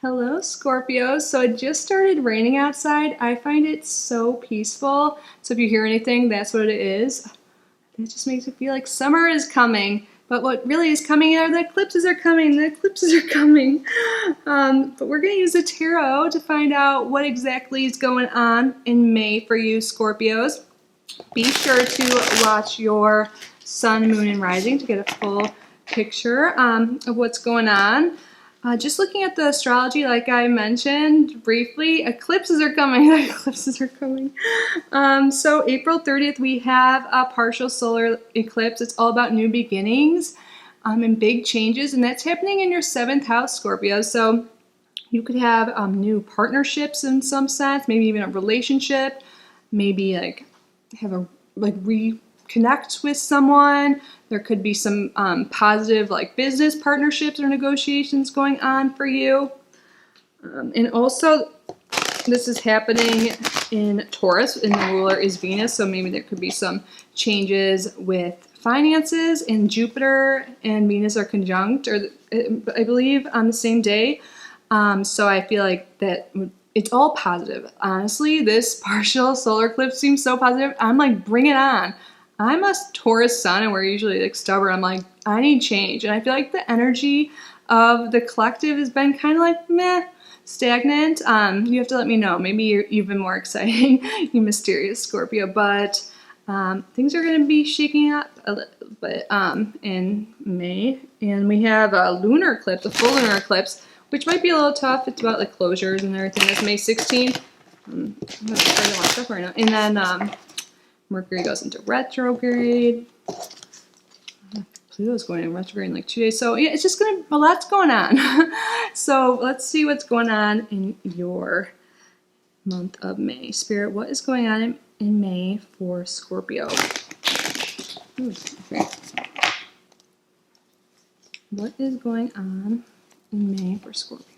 Hello, Scorpio. So it just started raining outside. I find it so peaceful. So if you hear anything, that's what it is. It just makes it feel like summer is coming. But what really is coming are the eclipses are coming. The eclipses are coming. But we're going to use the tarot to find out what exactly is going on in May for you, Scorpios. Be sure to watch your sun, moon, and rising to get a full picture of what's going on. Just looking at the astrology, like I mentioned briefly, eclipses are coming. Eclipses are coming. So April 30th, we have a partial solar eclipse. It's all about new beginnings and big changes, and that's happening in your 7th house, Scorpio. So you could have new partnerships in some sense, maybe even a relationship, maybe like have a reconnect with someone. There could be some positive like business partnerships or negotiations going on for you. And also this is happening in Taurus and the ruler is Venus. So maybe there could be some changes with finances, and Jupiter and Venus are conjunct, or I believe on the same day. So I feel like that it's all positive. Honestly, this partial solar eclipse seems so positive. I'm like, bring it on. I'm a Taurus sun, and we're usually like stubborn. I'm like, I need change. And I feel like the energy of the collective has been kind of like meh, stagnant. You have to let me know. Maybe you've been more exciting, you mysterious Scorpio. But things are going to be shaking up a little bit in May. And we have a lunar eclipse, a full lunar eclipse, which might be a little tough. It's about like closures and everything. That's May 16th. I'm going to start a lot of stuff right now. And then Mercury goes into retrograde. Pluto's going in retrograde in like 2 days. So yeah, it's just a lot's going on. So let's see what's going on in your month of May. Spirit, what is going on in May for Scorpio? Ooh, okay. What is going on in May for Scorpio?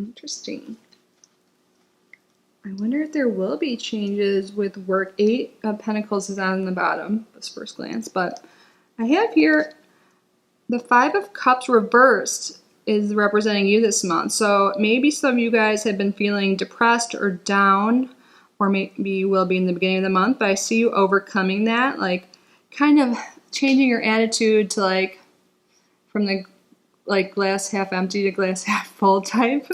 Interesting. I wonder if there will be changes with work. 8 of Pentacles is on the bottom, this first glance, but I have here the 5 of Cups reversed is representing you this month. So maybe some of you guys have been feeling depressed or down, or maybe you will be in the beginning of the month, but I see you overcoming that, like kind of changing your attitude to like from the like glass half empty to glass half full type.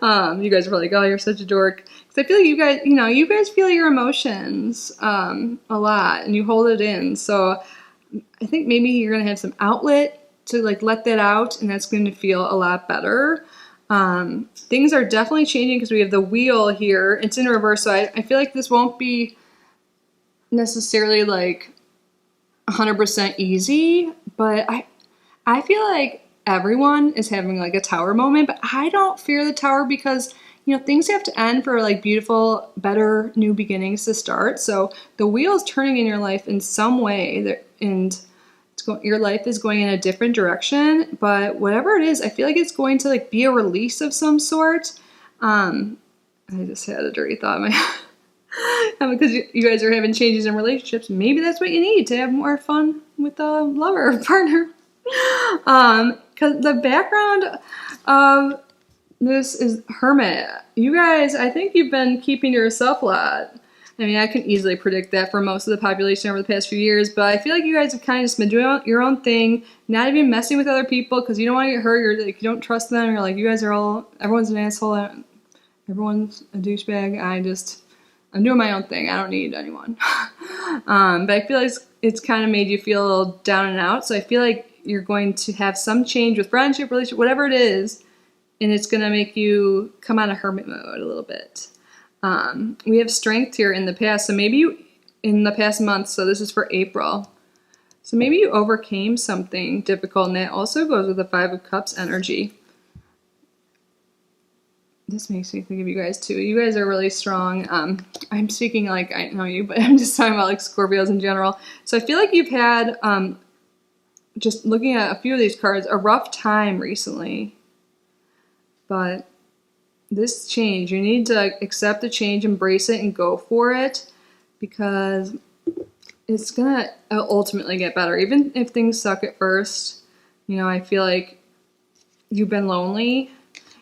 You guys are probably like, oh, you're such a dork. Because I feel like you guys feel your emotions a lot and you hold it in. So I think maybe you're going to have some outlet to like let that out, and that's going to feel a lot better. Things are definitely changing because we have the wheel here. It's in reverse, so I feel like this won't be necessarily like 100% easy, but I feel like everyone is having like a tower moment, but I don't fear the tower because, things have to end for like beautiful, better new beginnings to start. So the wheel is turning in your life in some way, and your life is going in a different direction, but whatever it is, I feel like it's going to like be a release of some sort. I just had a dirty thought in my head. Because you guys are having changes in relationships, maybe that's what you need to have more fun with a lover or partner. Because the background of this is Hermit. You guys, I think you've been keeping to yourself a lot. I mean, I can easily predict that for most of the population over the past few years, but I feel like you guys have kind of just been doing your own thing, not even messing with other people because you don't want to get hurt. You're like, you don't trust them. You're like, you guys are everyone's an asshole. Everyone's a douchebag. I'm doing my own thing. I don't need anyone. But I feel like it's kind of made you feel a little down and out. So I feel like you're going to have some change with friendship, relationship, whatever it is, and it's going to make you come out of hermit mode a little bit. We have strength here in the past, so maybe in the past month, so this is for April. So maybe you overcame something difficult, and that also goes with the 5 of Cups energy. this makes me think of you guys too. You guys are really strong. I'm speaking like I know you, but I'm just talking about like Scorpios in general. So I feel like you've had, just looking at a few of these cards, a rough time recently. But this change, you need to accept the change, embrace it, and go for it, because it's gonna ultimately get better. Even if things suck at first, you know, I feel like you've been lonely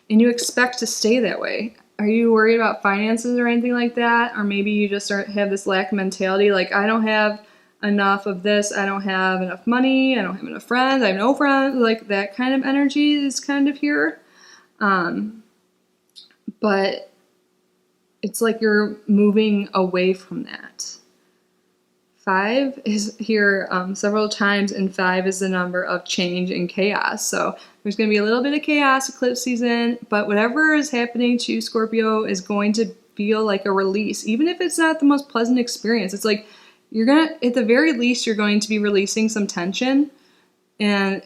and you expect to stay that way. Are you worried about finances or anything like that? Or maybe you just have this lack mentality, like, I don't have enough of this, I don't have enough money, I don't have enough friends, I have no friends, like that kind of energy is kind of here. But it's like you're moving away from that. 5 is here several times, and 5 is the number of change and chaos. So there's going to be a little bit of chaos eclipse season, but whatever is happening to Scorpio is going to feel like a release, even if it's not the most pleasant experience. It's like you're going to, at the very least, you're going to be releasing some tension, and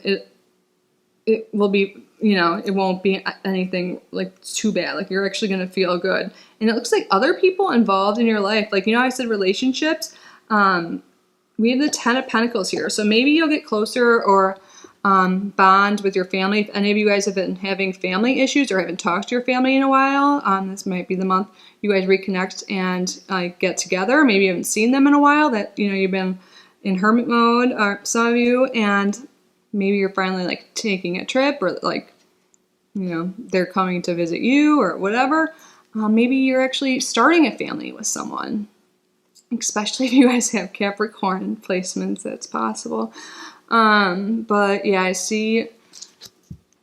it will be, you know, it won't be anything like too bad. Like you're actually going to feel good. And it looks like other people involved in your life, like, you know, I said relationships, we have the 10 of Pentacles here. So maybe you'll get closer or bond with your family. If any of you guys have been having family issues or haven't talked to your family in a while, this might be the month you guys reconnect and get together. Maybe you haven't seen them in a while, that, you know, you've been in hermit mode, or some of you, and maybe you're finally like taking a trip, or like, you know, they're coming to visit you or whatever. Maybe you're actually starting a family with someone, especially if you guys have Capricorn placements, that's possible. But yeah, I see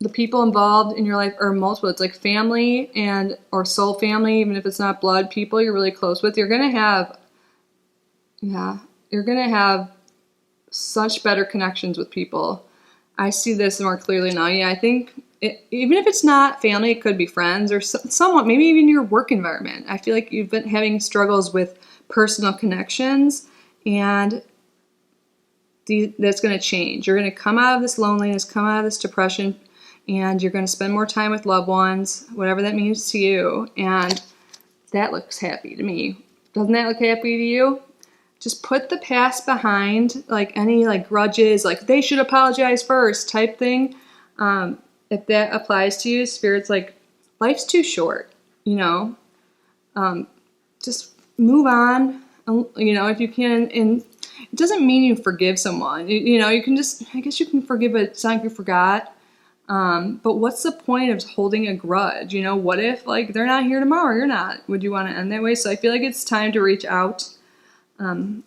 the people involved in your life are multiple. It's like family and or soul family, even if it's not blood, people you're really close with. You're gonna have such better connections with people. I see this more clearly now. Yeah, I think even if it's not family, it could be friends or somewhat, maybe even your work environment. I feel like you've been having struggles with personal connections, and that's going to change. You're going to come out of this loneliness, come out of this depression, and you're going to spend more time with loved ones, whatever that means to you. And that looks happy to me. Doesn't that look happy to you? Just put the past behind, like any like grudges, like they should apologize first type thing. If that applies to you, Spirit's like, life's too short, you know? Just move on, you know, if you can. And it doesn't mean you forgive someone. You know, you can just, I guess you can forgive it. It's not like you forgot. But what's the point of holding a grudge? You know, what if like they're not here tomorrow, you're not? Would you want to end that way? So I feel like it's time to reach out.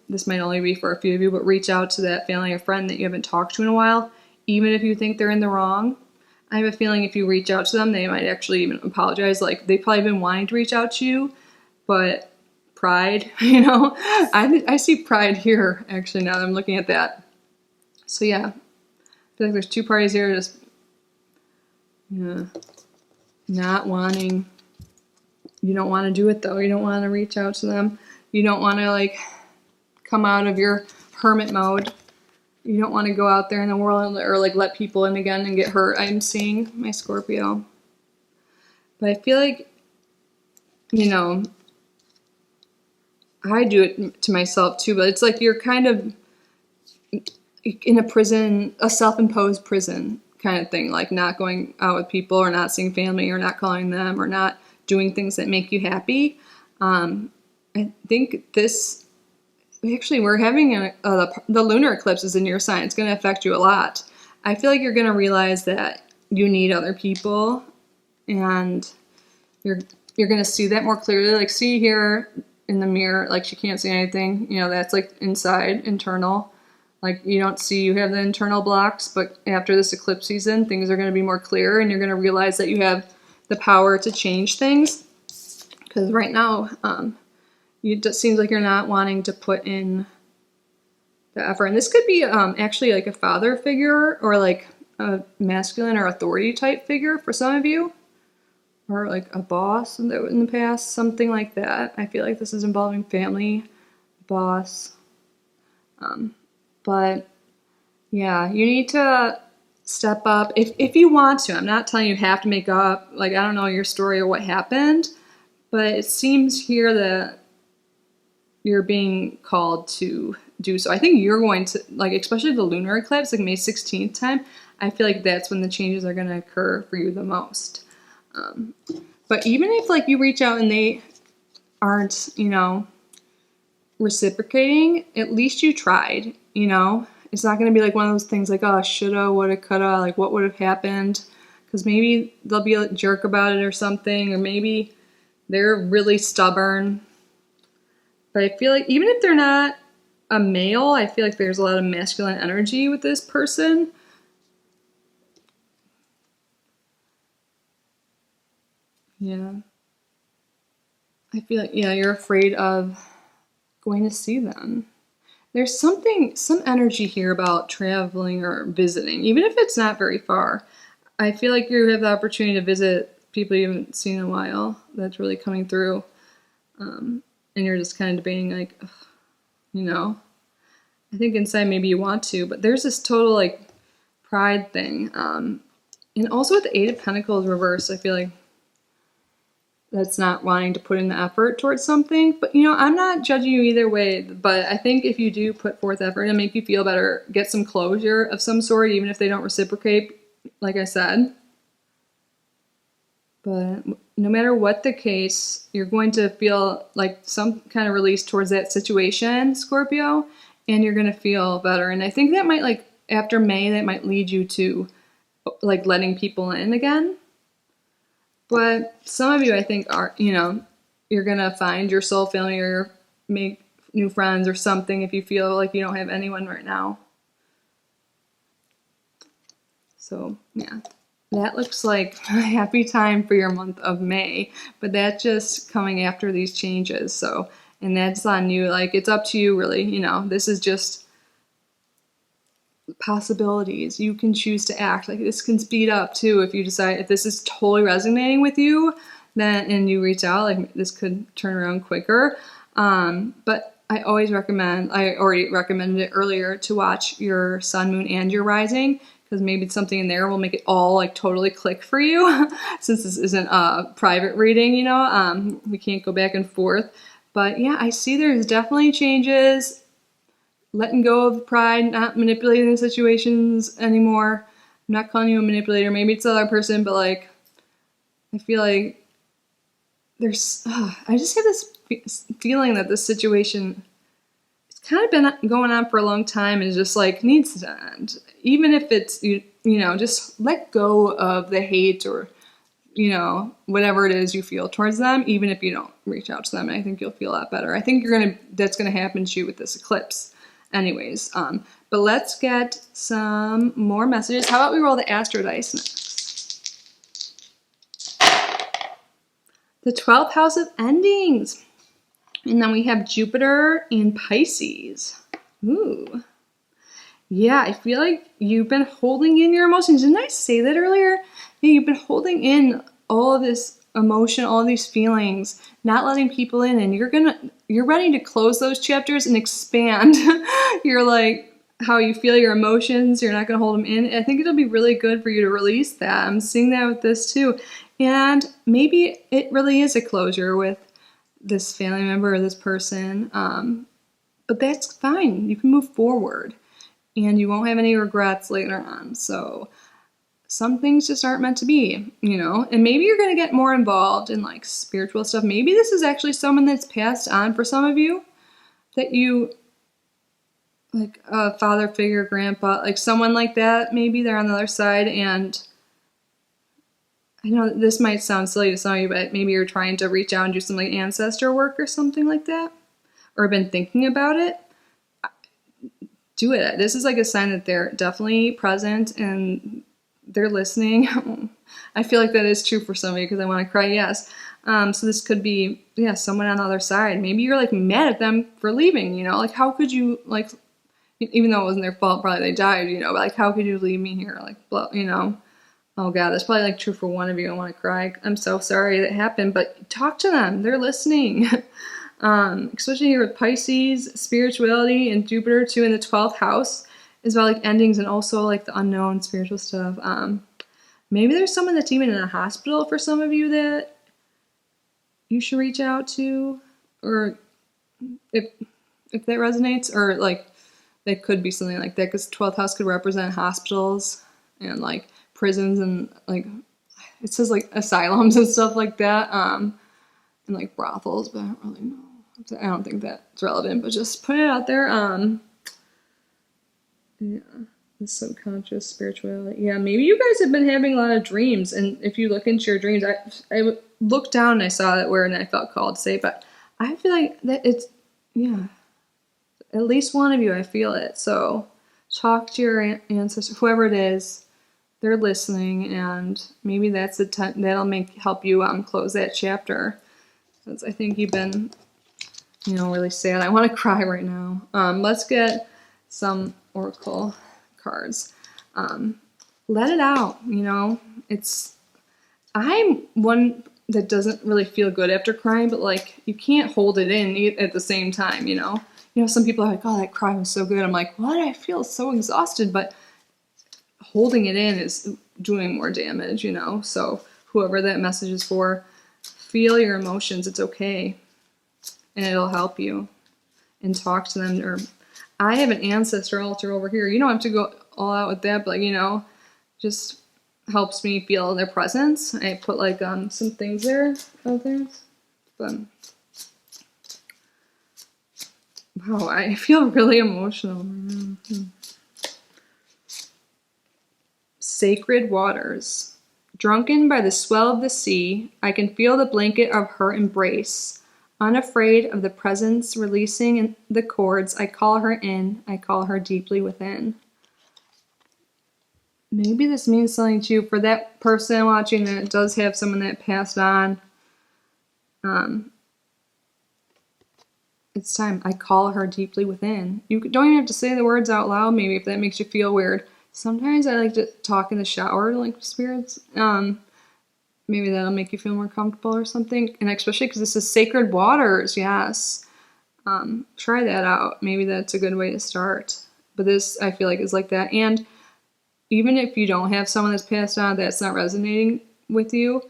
This might only be for a few of you, but reach out to that family or friend that you haven't talked to in a while, even if you think they're in the wrong. I have a feeling if you reach out to them, they might actually even apologize. Like they've probably been wanting to reach out to you, but pride, you know, I see pride here actually now that I'm looking at that. So yeah, I feel like there's two parties here just not wanting. You don't want to do it though. You don't want to reach out to them. You don't want to like come out of your hermit mode. You don't want to go out there in the world or like let people in again and get hurt. I'm seeing my Scorpio. But I feel like, you know, I do it to myself too, but it's like you're kind of in a prison, a self-imposed prison kind of thing, like not going out with people or not seeing family or not calling them or not doing things that make you happy. I think this, actually we're having the lunar eclipse is in your sign. It's going to affect you a lot. I feel like you're going to realize that you need other people, and you're going to see that more clearly. Like see here in the mirror, like she can't see anything, you know, that's like inside, internal. Like you don't see, you have the internal blocks, but after this eclipse season, things are going to be more clear, and you're going to realize that you have the power to change things. Because right now, it just seems like you're not wanting to put in the effort. And this could be actually like a father figure or like a masculine or authority type figure for some of you. Or like a boss in the past, something like that. I feel like this is involving family, boss. But yeah, you need to step up if you want to. I'm not telling you have to make up, like, I don't know your story or what happened, but it seems here that you're being called to do so. I think you're going to, like, especially the lunar eclipse, like May 16th time, I feel like that's when the changes are going to occur for you the most. But even if, like, you reach out and they aren't, you know, reciprocating, at least you tried, you know? It's not going to be like one of those things like, oh, shoulda, woulda, coulda, like what would have happened? Because maybe they'll be a jerk about it or something, or maybe they're really stubborn. But I feel like even if they're not a male, I feel like there's a lot of masculine energy with this person. Yeah. I feel like, yeah, you're afraid of going to see them. There's some energy here about traveling or visiting, even if it's not very far. I feel like you have the opportunity to visit people you haven't seen in a while. That's really coming through. And you're just kind of debating, like, ugh, you know, I think inside maybe you want to, but there's this total, like, pride thing. And also with the Eight of Pentacles reversed, I feel like that's not wanting to put in the effort towards something. But, you know, I'm not judging you either way, but I think if you do put forth effort and make you feel better, get some closure of some sort, even if they don't reciprocate, like I said. But no matter what the case, you're going to feel like some kind of release towards that situation, Scorpio, and you're going to feel better. And I think that might, like, after May, that might lead you to, like, letting people in again. But some of you, I think, are, you know, you're going to find your soul family or make new friends or something if you feel like you don't have anyone right now. So, yeah, that looks like a happy time for your month of May. But that's just coming after these changes. So, and that's on you. Like, it's up to you, really. You know, this is just possibilities. You can choose to act. Like, this can speed up too if you decide, if this is totally resonating with you, then and you reach out, like, this could turn around quicker. But I always recommend, I already recommended it earlier, to watch your sun, moon, and your rising, because maybe something in there will make it all, like, totally click for you. Since this isn't a private reading, you know, we can't go back and forth. But yeah, I see there's definitely changes. Letting go of pride, not manipulating the situations anymore. I'm not calling you a manipulator. Maybe it's the other person, but, like, I feel like there's, I just have this feeling that this situation, it's kind of been going on for a long time and just, like, needs to end. Even if it's, you know, just let go of the hate or, you know, whatever it is you feel towards them, even if you don't reach out to them. I think you'll feel a lot better. I think that's going to happen to you with this eclipse. Anyways, but let's get some more messages. How about we roll the Astro dice next? The 12th house of endings. And then we have Jupiter in Pisces. Ooh. Yeah, I feel like you've been holding in your emotions. Didn't I say that earlier? Yeah, you've been holding in all of this emotion, all these feelings, not letting people in, and you're ready to close those chapters and expand. You're like, how you feel your emotions, you're not going to hold them in. I think it'll be really good for you to release that. I'm seeing that with this too. And maybe it really is a closure with this family member or this person. But that's fine. You can move forward and you won't have any regrets later on. So some things just aren't meant to be, you know, and maybe you're going to get more involved in, like, spiritual stuff. Maybe this is actually someone that's passed on for some of you, that you, like, a father figure, grandpa, like someone like that. Maybe they're on the other side, and I know this might sound silly to some of you, but maybe you're trying to reach out and do some, like, ancestor work or something like that, or been thinking about it. Do it. This is like a sign that they're definitely present and they're listening. I feel like that is true for somebody because I want to cry, yes. So this could be, yeah, someone on the other side. Maybe you're, like, mad at them for leaving, you know? Like, how could you, like, even though it wasn't their fault, probably they died, you know? But, like, how could you leave me here? Like, you know? Oh, God, that's probably, like, true for one of you. I want to cry. I'm so sorry that happened. But talk to them. They're listening. Especially here with Pisces, spirituality, and Jupiter, too, in the 12th house. is about like endings and also like the unknown spiritual stuff. Maybe there's someone that's even in a hospital for some of you that you should reach out to, or if that resonates, or like that could be something like that, because 12th house could represent hospitals and like prisons and like it says like asylums and stuff like that, and like brothels, but I don't really know. I don't think that's relevant, but just put it out there. Yeah, the subconscious spirituality. Yeah, maybe you guys have been having a lot of dreams, and if you look into your dreams, I looked down and I saw that word and I felt called to say, but I feel like that it's, yeah, at least one of you, I feel it. So talk to your ancestor, whoever it is, they're listening, and maybe that's the time that'll help you close that chapter. Since I think you've been, really sad. I want to cry right now. Let's get some oracle cards. Let it out. I'm one that doesn't really feel good after crying, but like you can't hold it in at the same time. Some people are like, oh, that cry was so good. I'm like, what? I feel so exhausted, but holding it in is doing more damage. So whoever that message is for, feel your emotions. It's okay, and it'll help you. And talk to them. Or I have an ancestor altar over here. You don't have to go all out with that, but just helps me feel their presence. I put like some things there. But wow, I feel really emotional. Sacred waters. Drunken by the swell of the sea, I can feel the blanket of her embrace. Unafraid of the presence releasing the cords, I call her in, I call her deeply within. Maybe this means something to you. For that person watching that does have someone that passed on, it's time. I call her deeply within. You don't even have to say the words out loud, maybe, if that makes you feel weird. Sometimes I like to talk in the shower, like spirits. Maybe that'll make you feel more comfortable or something. And especially because this is sacred waters, yes. Try that out. Maybe that's a good way to start. But this, I feel like, is like that. And even if you don't have someone that's passed on that's not resonating with you,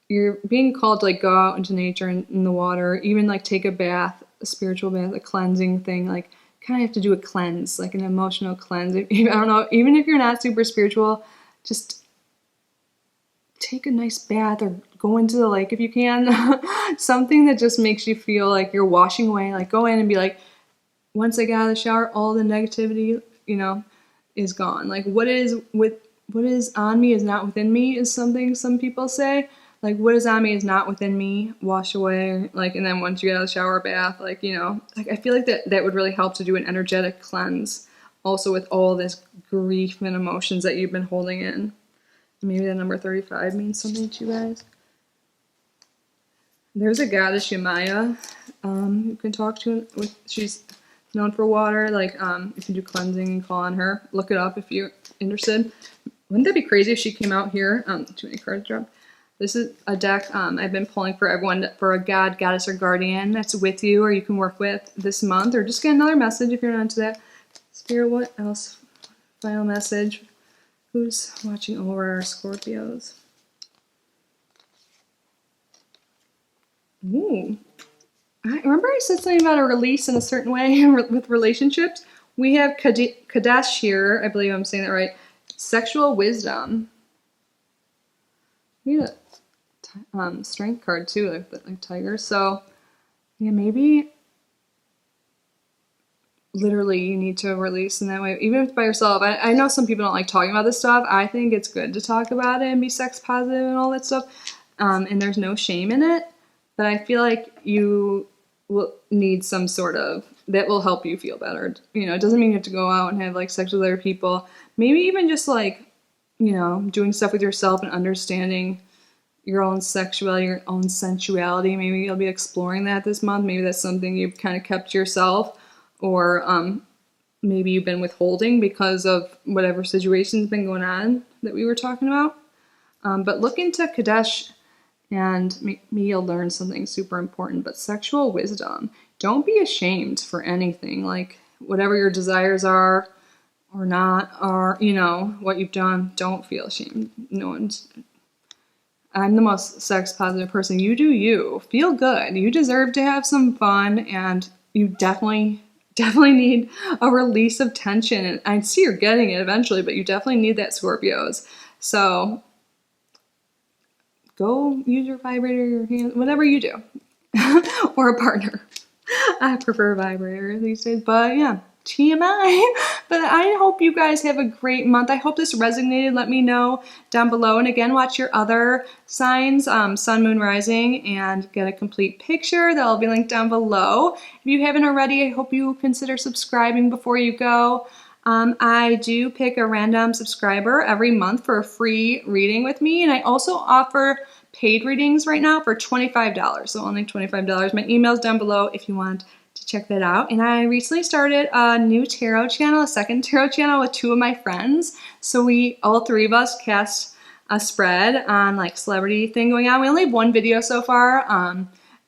you're being called to like go out into nature and in the water, even like take a bath, a spiritual bath, a cleansing thing. Like kind of have to do a cleanse, like an emotional cleanse. I don't know, even if you're not super spiritual, just take a nice bath or go into the lake if you can. Something that just makes you feel like you're washing away. Like go in and be like, once I get out of the shower, all the negativity, is gone. Like what is on me is not within me is something some people say. Like what is on me is not within me. Wash away. Like, and then once you get out of the shower or bath, like, like I feel like that would really help to do an energetic cleanse. Also with all this grief and emotions that you've been holding in. Maybe the number 35 means something to you guys. There's a goddess, Yamaya, you can talk to. She's known for water. Like, you can do cleansing and call on her. Look it up if you're interested. Wouldn't that be crazy if she came out here? Too many cards dropped. This is a deck I've been pulling for everyone for a god, goddess, or guardian that's with you or you can work with this month. Or just get another message if you're not into that. Spirit, what else? Final message. Who's watching over our Scorpios? Ooh. Remember I said something about a release in a certain way with relationships? We have Kadesh here. I believe I'm saying that right. Sexual wisdom. We had a strength card too, like tiger. So, yeah, maybe literally you need to release in that way, even if it's by yourself. I know some people don't like talking about this stuff. I think it's good to talk about it and be sex positive and all that stuff. And there's no shame in it. But I feel like you will need some sort of, that will help you feel better. It doesn't mean you have to go out and have like sex with other people. Maybe even just like, doing stuff with yourself and understanding your own sexuality, your own sensuality. Maybe you'll be exploring that this month. Maybe that's something you've kind of kept to yourself. Or maybe you've been withholding because of whatever situation's been going on that we were talking about. But look into Kadesh and maybe you'll learn something super important. But sexual wisdom. Don't be ashamed for anything. Like whatever your desires are or not, or, you know, what you've done, don't feel ashamed. I'm the most sex positive person. You do you. Feel good. You deserve to have some fun, and you definitely need a release of tension. And I see you're getting it eventually, but you definitely need that, Scorpios. So go use your vibrator, your hand, whatever you do. Or a partner. I prefer a vibrator these days, but yeah. TMI. But I hope you guys have a great month. I hope this resonated. Let me know down below. And again, watch your other signs, sun, moon, rising, and get a complete picture. That'll be linked down below. If you haven't already, I hope you consider subscribing before you go. I do pick a random subscriber every month for a free reading with me. And I also offer paid readings right now for $25. So only $25. My email's down below if you want to check that out. And I recently started a new tarot channel, a second tarot channel with two of my friends. So all three of us cast a spread on like celebrity thing going on. We only have one video so far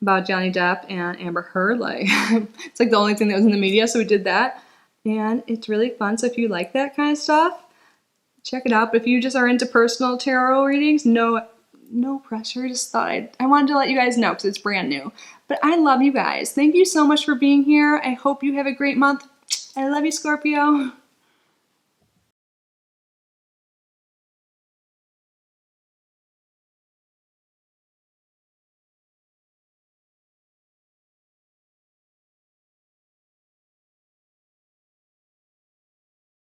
about Johnny Depp and Amber Heard. Like it's like the only thing that was in the media. So we did that. And it's really fun. So if you like that kind of stuff, check it out. But if you just are into personal tarot readings, no pressure. Just thought I wanted to let you guys know because it's brand new. But I love you guys. Thank you so much for being here. I hope you have a great month. I love you, Scorpio.